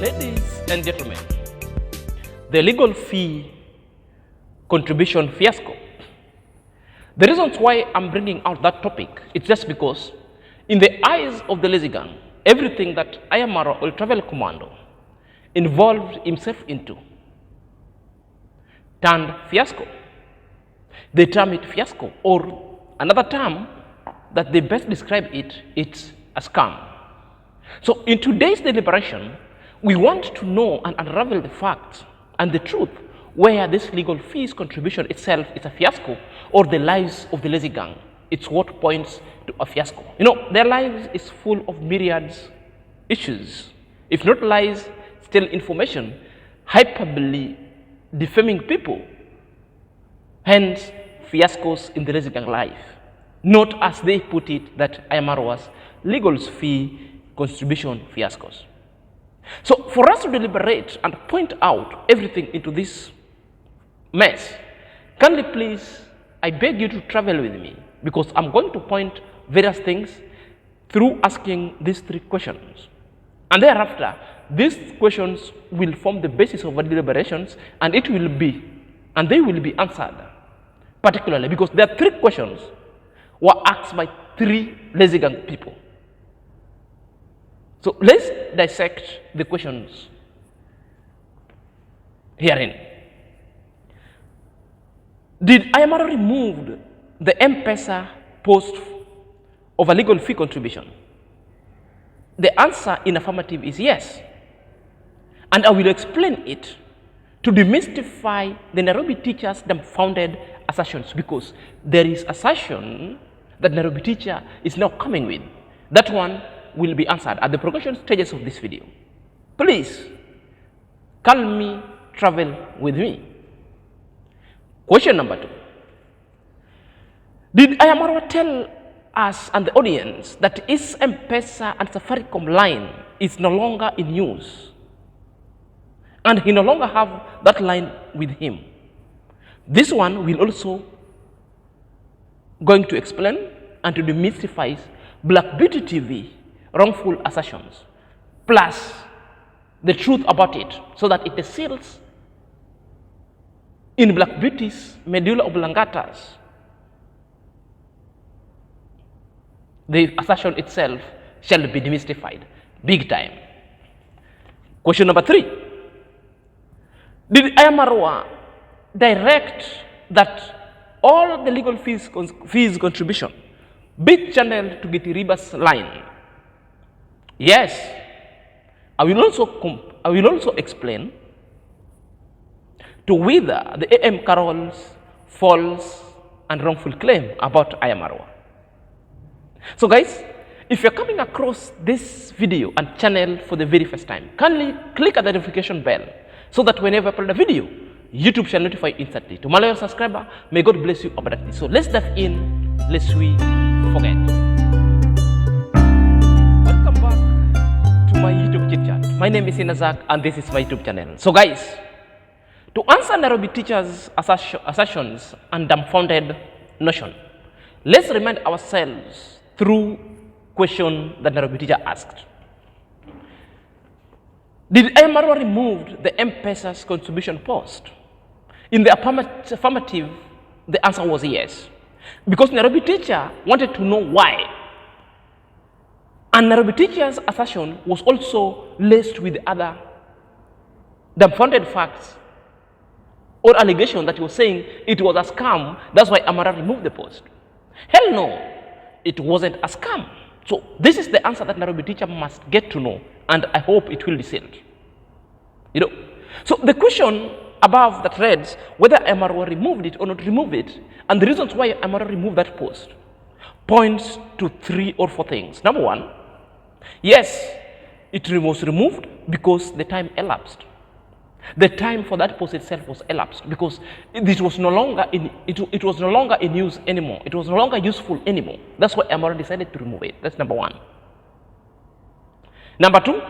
Ladies and gentlemen, the legal fee contribution fiasco. The reasons why I'm bringing out that topic, it's just because in the eyes of the lazy gang, everything that IAM-Marwa or Travel Commando involved himself into turned fiasco. They term it fiasco, or another term that they best describe it, it's a scam. So in today's deliberation, we want to know and unravel the facts and the truth where this legal fees contribution itself is a fiasco, or the lives of the lazy gang. It's what points to a fiasco. You know, their lives is full of myriads issues. If not lies, still information, hyperbole, defaming people, hence fiascos in the lazy gang life. Not as they put it, that IAM-Marwa's legal fee contribution fiascos. So for us to deliberate and point out everything into this mess, kindly please, I beg you to travel with me, because I'm going to point various things through asking these three questions. And thereafter, these questions will form the basis of our deliberations, and they will be answered, particularly because there are three questions were asked by three lazy gang people. So let's dissect the questions herein. Did IAM-Marwa remove the M-Pesa post of a legal fee contribution? The answer in affirmative is yes. And I will explain it to demystify the Nairobi teacher's dumbfounded assertions, because there is assertion that Nairobi teacher is now coming with. That one will be answered at the progression stages of this video. Please, calmly travel with me. Question number 2. Did IAM-Marwa tell us and the audience that his M-Pesa and Safaricom line is no longer in use, and he no longer have that line with him? This one will also going to explain and to demystify BlackBeautyTV wrongful assertions, plus the truth about it, so that it seals in Black Beauty's medulla oblongata. The assertion itself shall be demystified big time. Question number 3. Did IAM-Marwa direct that all the legal fees contribution be channeled to Giti Riba's line? Yes. I will also explain to whether the Amqarol's false and wrongful claim about IAM-Marwa. So guys, if you're coming across this video and channel for the very first time, kindly click at the notification bell, so that whenever I upload a video, YouTube shall notify instantly. To my loyal subscriber, may God bless you abundantly. So let's dive in, lest we forget. Welcome back to my YouTube chit chat. My name is Inazak, and this is my YouTube channel. So guys, to answer Nairobi teacher's assertions and dumbfounded notion, let's remind ourselves through question that Nairobi teacher asked. Did IAM-Marwa remove the M-Pesa's contribution post? In the affirmative, the answer was yes, because Nairobi teacher wanted to know why. And Nairobi teacher's assertion was also laced with other dumbfounded facts or allegation that he was saying it was a scam, that's why IAM-Marwa removed the post. Hell no, it wasn't a scam. So this is the answer that Nairobi teacher must get to know, and I hope it will be sealed. You know, so the question above that reads whether IAM-Marwa removed it or not removed it, and the reasons why IAM-Marwa removed that post points to 3 or 4 things. Number 1, yes, it was removed because the time elapsed. The time for that post itself was elapsed, because it was no longer in use anymore. It was no longer useful anymore. That's why IAM-Marwa decided to remove it. That's number 1. Number 2,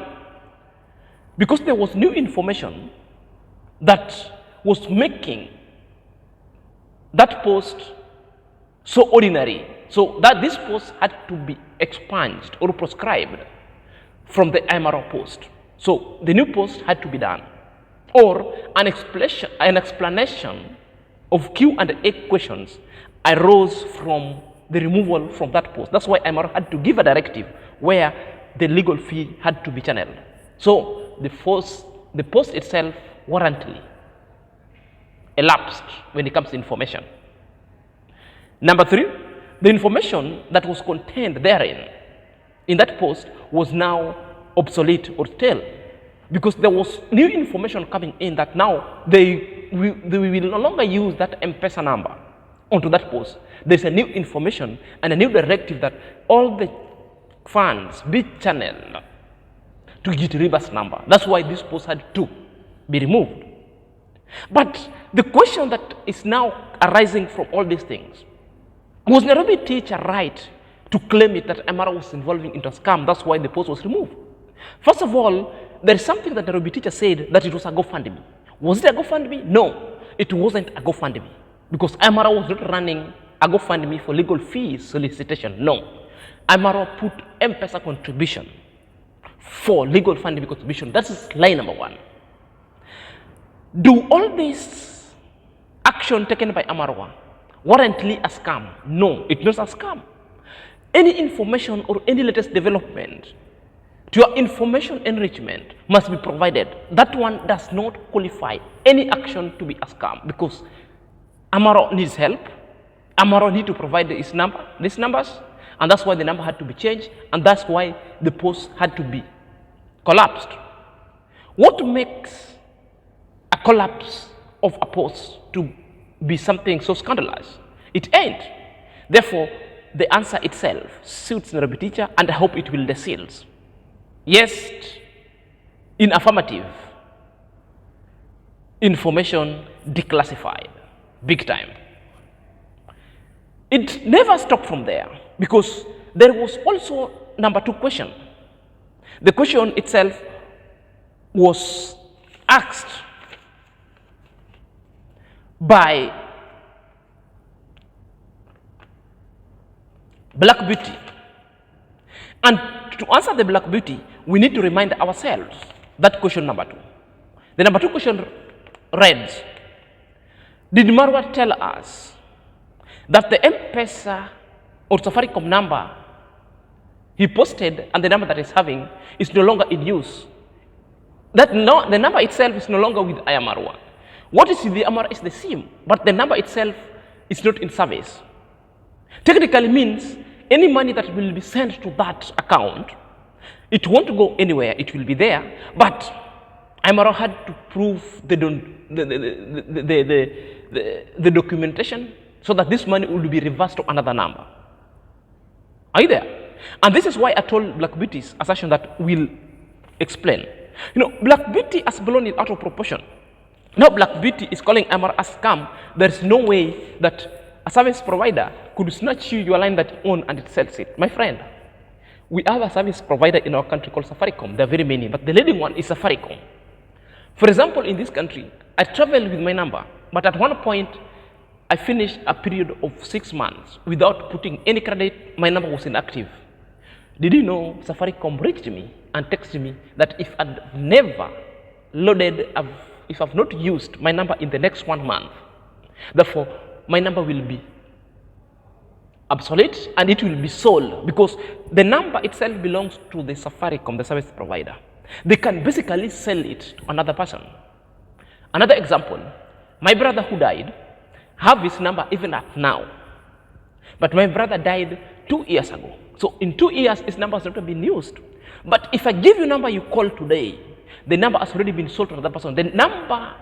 because there was new information that was making that post so ordinary, so that this post had to be expunged or proscribed from the IAM-Marwa post. So the new post had to be done. Or an explanation of Q&A questions arose from the removal from that post. That's why IAM-Marwa had to give a directive where the legal fee had to be channeled. So the post itself warrantly elapsed when it comes to information. Number 3, the information that was contained therein in that post was now obsolete or stale, because there was new information coming in that now they will no longer use that M-Pesa number onto that post. There's a new information and a new directive that all the funds be channeled to GTRiver's number. That's why this post had to be removed. But the question that is now arising from all these things, was Nairobi teacher right to claim it that IAM-Marwa was involving into a scam? That's why the post was removed. First of all, there is something that Nairobi teacher said that it was a GoFundMe. Was it a GoFundMe? No, it wasn't a GoFundMe, because IAM-Marwa was not running a GoFundMe for legal fees solicitation. No, IAM-Marwa put M-Pesa contribution for legal funding contribution. That is line number 1. Do all this action taken by IAM-Marwa warrantly a scam? No, it's not a scam. Any information or any latest development to your information enrichment must be provided. That one does not qualify any action to be a scam, because IAM-Marwa needs help. IAM-Marwa need to provide these numbers, and that's why the number had to be changed, and that's why the post had to be collapsed. What makes a collapse of a post to be something so scandalous? It ain't. Therefore, the answer itself suits Nairobi teacher, and I hope it will the seals. Yes, in affirmative, information declassified, big time. It never stopped from there, because there was also number 2 question. The question itself was asked by Black Beauty. And to answer the Black Beauty, we need to remind ourselves that question number 2. The number 2 question reads, did Marwa tell us that the M-Pesa or Safaricom number he posted and the number that he's having is no longer in use? The number itself is no longer with IAM-Marwa. What is with the IAM-Marwa is the SIM, but the number itself is not in service. Technically means any money that will be sent to that account, it won't go anywhere, it will be there, but IAM-Marwa had to prove the documentation so that this money will be reversed to another number. Are you there? And this is why I told Black Beauty's assertion that we'll explain. You know, Black Beauty has blown it out of proportion. Now Black Beauty is calling IAM-Marwa a scam. There's no way that a service provider could snatch you your line that you own and it sells it. My friend, we have a service provider in our country called Safaricom. There are very many, but the leading one is Safaricom. For example, in this country, I traveled with my number, but at one point, I finished a period of 6 months without putting any credit. My number was inactive. Did you know Safaricom reached me and texted me that if I'd never loaded, if I've not used my number in the next 1 month, therefore, my number will be obsolete and it will be sold, because the number itself belongs to the Safaricom, the service provider. They can basically sell it to another person. Another example, my brother who died have his number even at now, but my brother died 2 years ago. So in 2 years, his number has not been used. But if I give you a number you call today, the number has already been sold to another person. The number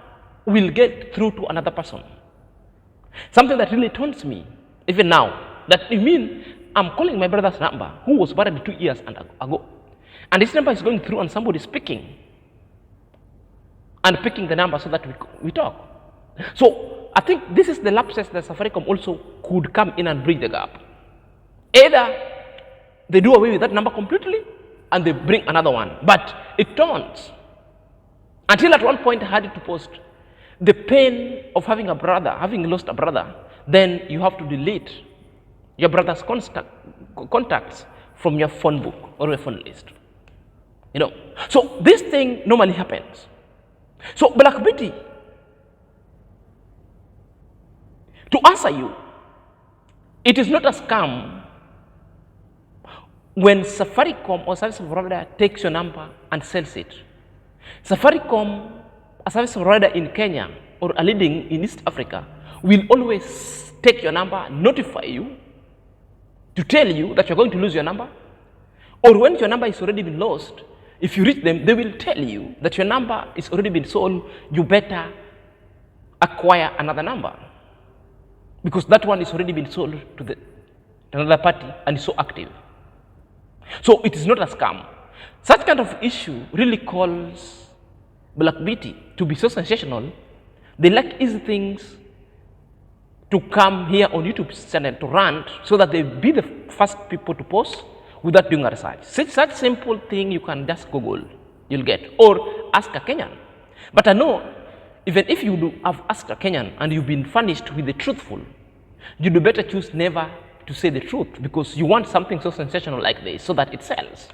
will get through to another person. Something that really taunts me, even now, that you mean I'm calling my brother's number, who was buried 2 years ago, and this number is going through and somebody is picking the number so that we talk. So I think this is the lapses that Safaricom also could come in and bridge the gap. Either they do away with that number completely and they bring another one, but it taunts. Until at one point I had to post the pain of having a brother, having lost a brother, then you have to delete your brother's contacts from your phone book or your phone list. You know, so this thing normally happens. So Black Beauty, to answer you, it is not a scam when Safaricom or service provider takes your number and sells it. Safaricom, a service provider in Kenya or a leading in East Africa, will always take your number, notify you, to tell you that you're going to lose your number. Or when your number is already been lost, if you reach them, they will tell you that your number is already been sold, you better acquire another number. Because that one is already been sold to another party and is so active. So it is not a scam. Such kind of issue really calls Black Beauty to be so sensational. They like easy things to come here on YouTube channel to rant so that they be the first people to post without doing a research. Such simple thing you can just Google, you'll get, or ask a Kenyan. But I know, even if you have asked a Kenyan and you've been furnished with the truthful, you do better choose never to say the truth because you want something so sensational like this so that it sells.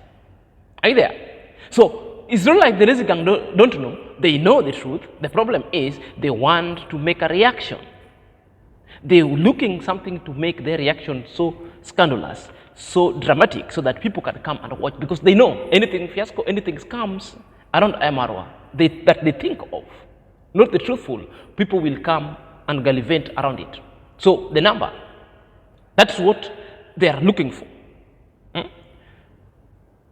Are you there? So it's not like the lazy gang don't know. They know the truth. The problem is they want to make a reaction. They're looking something to make their reaction so scandalous, so dramatic, so that people can come and watch because they know anything fiasco, anything comes around IAM-Marwa that they think of, not the truthful, people will come and gallivant around it. So the number, that's what they are looking for.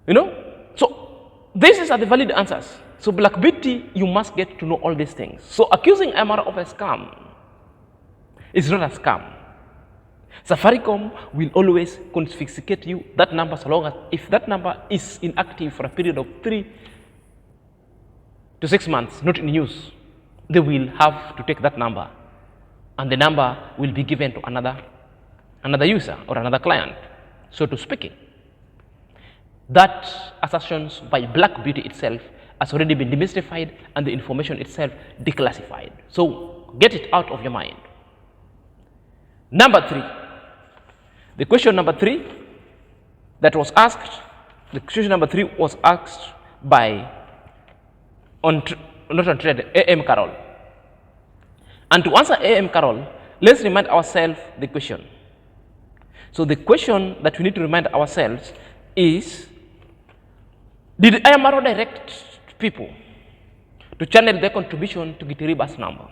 You know? So these are the valid answers. So Black Beauty, you must get to know all these things. So accusing IAM-Marwa of a scam is not a scam. Safaricom will always confiscate you that number so long as if that number is inactive for a period of 3 to 6 months, not in use, they will have to take that number and the number will be given to another user or another client, so to speaking. That assertions by Black Beauty itself has already been demystified and the information itself declassified. So get it out of your mind. Number 3. The question number 3 that was asked, the question number 3 was asked by Amqarol. And to answer Amqarol, let's remind ourselves the question. So the question that we need to remind ourselves is, did IAM-Marwa direct people to channel their contribution to Gibba's number?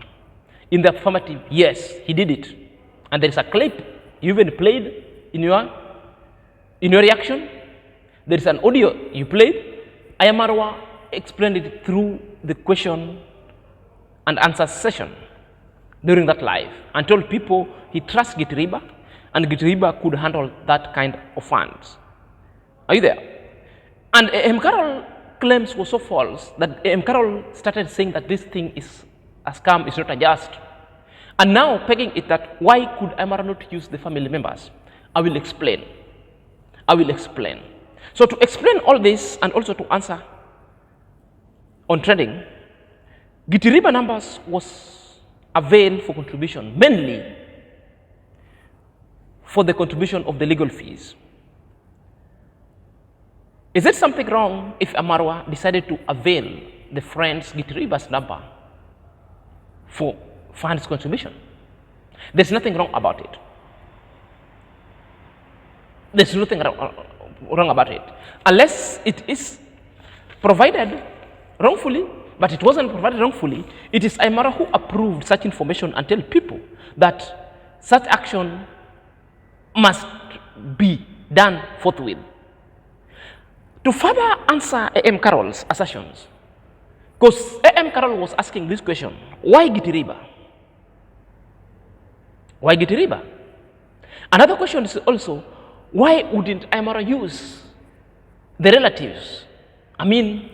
In the affirmative, yes, he did it. And there is a clip you even played in your reaction. There is an audio you played. IAM-Marwa explained it through the question and answer session during that live and told people he trusts Gibba and Gibba could handle that kind of funds. Are you there? And Amqarol claims was so false that Amqarol started saying that this thing is a scam, is not a just. And now pegging it that why could IAM-Marwa not use the family members? I will explain. I will explain. So to explain all this and also to answer on trading, Gibba numbers was availed for contribution, mainly for the contribution of the legal fees. Is it something wrong if IAM-Marwa decided to avail the friend's Gibba's number for funds contribution? There's nothing wrong about it. There's nothing wrong about it. Unless it is provided wrongfully, but it wasn't provided wrongfully, it is IAM-Marwa who approved such information and tell people that such action must be done forthwith. To further answer Amqarol's assertions, because Amqarol was asking this question, why Gibba? Why Gibba? Another question is also, why wouldn't IAM-Marwa use the relatives? I mean,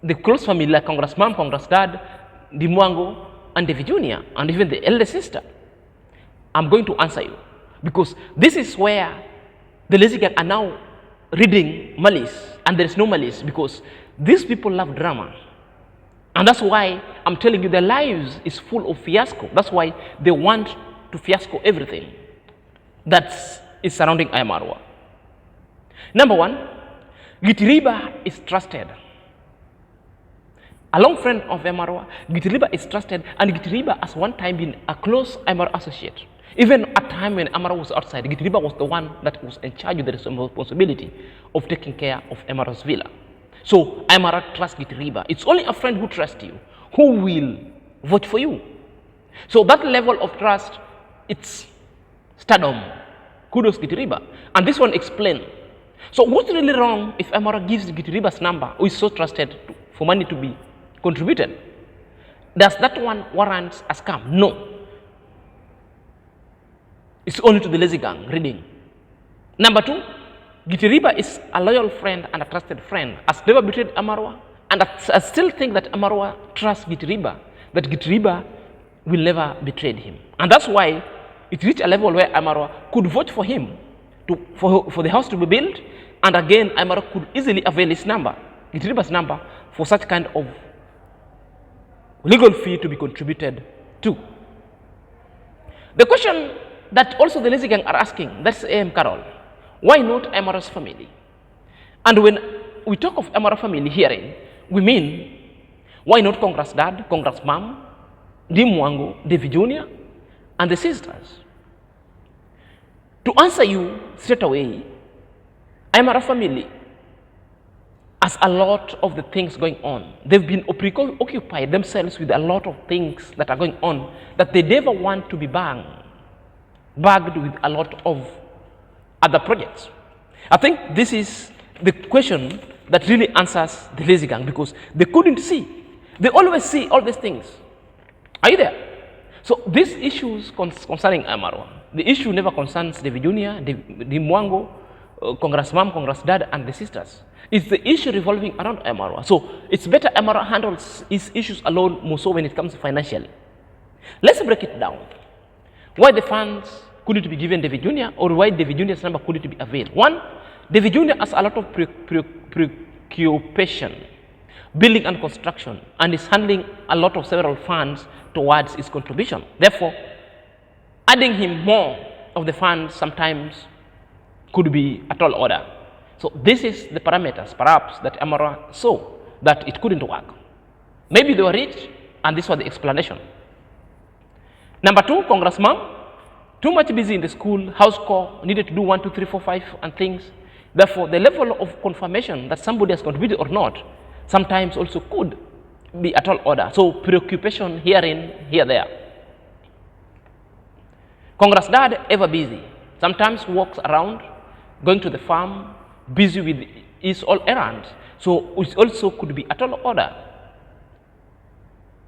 the close family like Congress Mom, Congress Dad, Dimwango, and David Jr., and even the elder sister. I'm going to answer you, because this is where the lazy gang are now reading malice, and there is no malice, because these people love drama. And that's why I'm telling you their lives is full of fiasco. That's why they want to fiasco everything that is surrounding IAM-Marwa. Number one, Gibba is trusted. a long friend of M-Marwa. Gibba is trusted, and Gibba has one time been a close M-Marwa associate. Even at time when M-Marwa was outside, Gibba was the one that was in charge of the responsibility of taking care of M-Marwa's villa. So M-Marwa trusts Gibba. It's only a friend who trusts you who will vote for you. So that level of trust, it's stardom. Kudos Gibba. And this one explains. So what's really wrong if M-Marwa gives Gibba's number, who is so trusted for money to be contributed? Does that one warrant a scam? No. It's only to the lazy gang reading. Number two, Gibba is a loyal friend and a trusted friend. Has never betrayed M-Marwa, and I still think that M-Marwa trusts Gibba, that Gibba will never betray him. And that's why it reached a level where M-Marwa could vote for him for the house to be built, and again M-Marwa could easily avail his number, Gibba's number, for such kind of legal fee to be contributed to. The question that also the lazy gang are asking, that's Amqarol. Why not M-Marwa's family? And when we talk of M-Marwa family hearing, we mean, why not Congress dad, Congress mom, Dimwango, David Jr., and the sisters? To answer you straight away, M-Marwa family has a lot of the things going on. They've been occupied themselves with a lot of things that are going on that they never want to be bagged with a lot of other projects. I think this is the question that really answers the lazy gang, because they couldn't see. They always see all these things. Are you there? So these issues concerning M-Marwa, the issue never concerns David Jr., Dimwango, Congress mom, Congress dad, and the sisters. It's the issue revolving around M-Marwa. So it's better M-Marwa handles his issues alone, more so when it comes to financially. Let's break it down. Why the funds couldn't be given David Jr., or why David Jr.'s number couldn't be availed? One, David Jr. has a lot of preoccupation, building and construction, and is handling a lot of several funds towards his contribution. Therefore, adding him more of the funds sometimes could be a tall order. So this is the parameters, perhaps, that M-Marwa saw that it couldn't work. Maybe they were rich, and this was the explanation. Number two, Congress mom, too much busy in the school, house call, needed to do 1, 2, 3, 4, 5, and things. Therefore, the level of confirmation that somebody has contributed or not sometimes also could be a tall order. So preoccupation here, there. Congress dad, ever busy. Sometimes walks around, going to the farm, busy with his all errands. So it also could be a tall order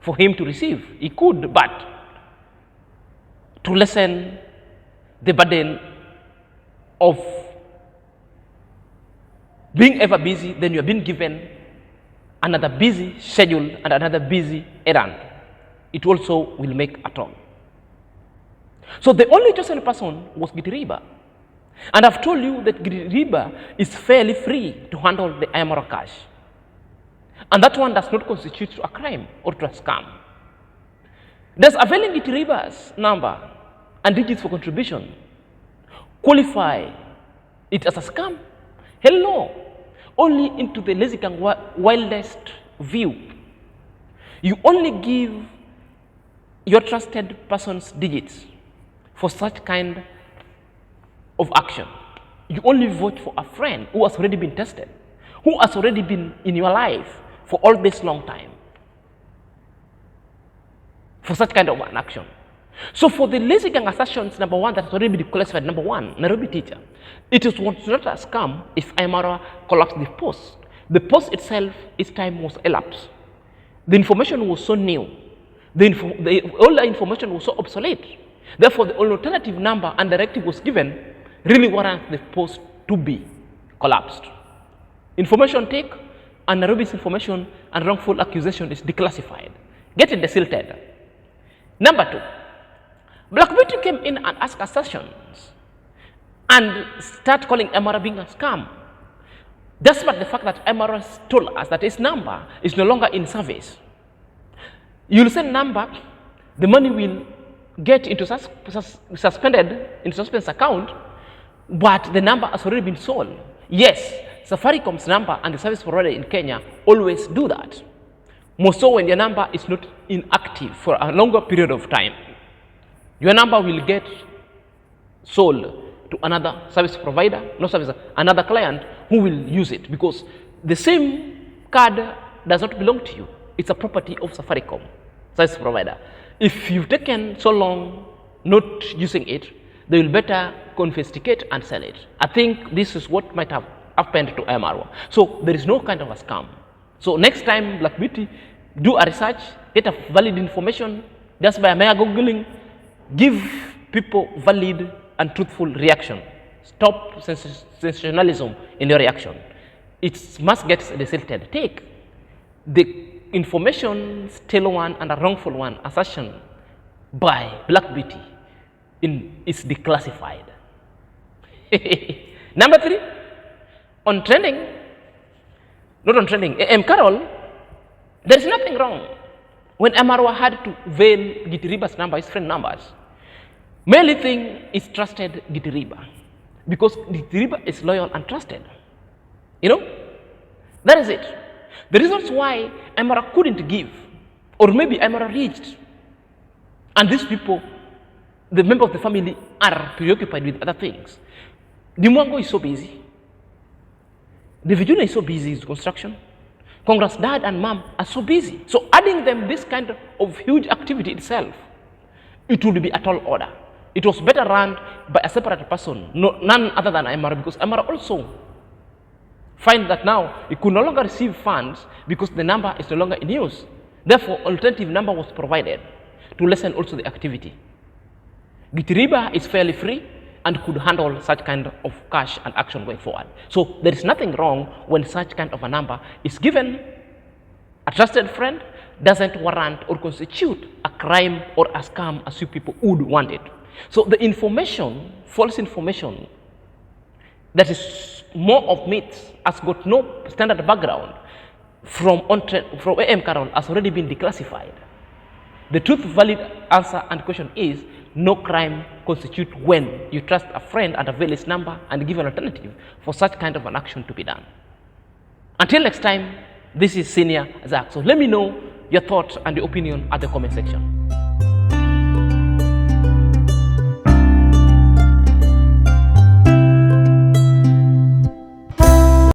for him to receive. He could, but to lessen the burden of being ever busy, then you're being given another busy schedule and another busy errand. It also will make a toll. So the only chosen person was Gibba. And I've told you that Gibba is fairly free to handle the M-Marwa cash. And that one does not constitute a crime or to a scam. Does availing Gibba's number and digits for contribution qualify it as a scam? Hell no. Only into the lazy gang wildest view. You only give your trusted person's digits for such kind of action. You only vote for a friend who has already been tested, who has already been in your life for all this long time, for such kind of an action. So for the lazy gang assertions, number one, that has already been classified, number one, Nairobi teacher, it was not a scam if M-Marwa collapsed the post. The post itself, its time was elapsed. The information was so new. All the information was so obsolete. Therefore, the alternative number and directive was given really warrants the post to be collapsed. Information take, and Nairobi's information and wrongful accusation is declassified. Get it desilted. Number two, BlackBeauty came in and asked assertions and start calling M-Marwa being a scam. Despite the fact that M-Marwa told us that his number is no longer in service. You'll send number, the money will get into suspended in suspense account, but the number has already been sold. Yes, Safaricom's number and the service provider in Kenya always do that. More so when your number is not inactive for a longer period of time. Your number will get sold to another service provider, another client who will use it, because the same card does not belong to you. It's a property of Safaricom service provider. If you've taken so long not using it, they will better confiscate and sell it. I think this is what might have happened to IAM-Marwa. So there is no kind of a scam. So next time, Black Beauty, do a research, get a valid information, just by mere Googling, give people valid and truthful reaction. Stop sensationalism in your reaction. It must get desilted. Take the information, stale one and a wrongful one assertion by Black Beauty is declassified. Number 3, on trending, not on trending, Amqarol, there is nothing wrong when Amqarol had to veil Gitiriba's number, his friend numbers. Mainly thing is trusted Gitiriba, because Gitiriba is loyal and trusted. You know, that is it. The reasons why Amqarol couldn't give, or maybe Amqarol reached, and these people, the members of the family, are preoccupied with other things. Dimwango is so busy. The Vijuna is so busy with construction. Congress dad and mom are so busy. So adding them this kind of huge activity itself, it would be at all order. It was better run by a separate person, none other than Amqarol, because Amqarol also find that now it could no longer receive funds because the number is no longer in use. Therefore, alternative number was provided to lessen also the activity. Gitiriba is fairly free and could handle such kind of cash and action going forward. So there is nothing wrong when such kind of a number is given. A trusted friend doesn't warrant or constitute a crime or a scam as you people would want it. So the information, false information, that is more of myths, has got no standard background from Amqarol has already been declassified. The truth, valid answer and question is no crime constitute when you trust a friend and avail his number and give an alternative for such kind of an action to be done. Until next time, this is Senior Zach. So let me know your thoughts and your opinion at the comment section.